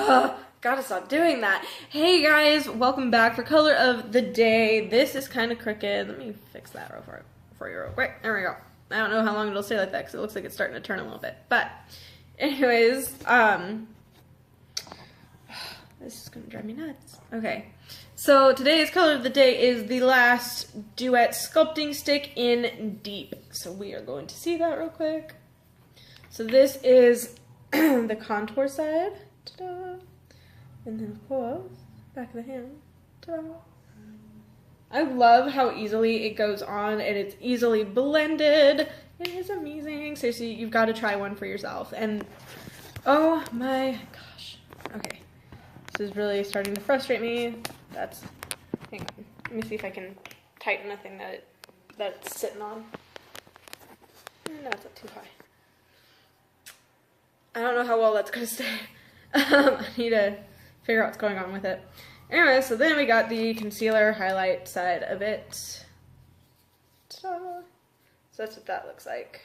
Gotta stop doing that. Hey guys, welcome back for color of the day. This is kind of crooked. Let me fix that for you real quick. There we go. I don't know how long it'll stay like that because it looks like it's starting to turn a little bit. But anyways, this is gonna drive me nuts. Okay. So today's color of the day is the last Duet sculpting stick in Deep. So we are going to see that real quick. So this is the contour side. Ta-da. And then of course, back of the hand. Ta-da. I love how easily it goes on and it's easily blended. It is amazing. Seriously, you've got to try one for yourself. And oh my gosh. Okay. This is really starting to frustrate me. Hang on. Let me see if I can tighten the thing that it's sitting on. No, it's up too high. I don't know how well that's gonna stay. I need to figure out what's going on with it. Anyway, so then we got the concealer highlight side of it. Ta-da. So that's what that looks like.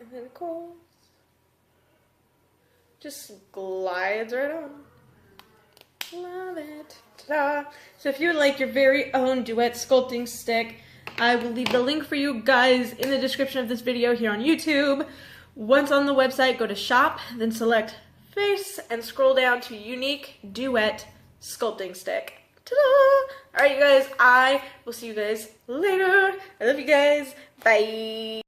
And then of course, just glides right on. Love it. Ta-da. So if you would like your very own Duet sculpting stick, I will leave the link for you guys in the description of this video here on YouTube. Once on the website, go to shop, then select face and scroll down to unique Duet sculpting stick. Ta-da! Alright you guys, I will see you guys later. I love you guys. Bye.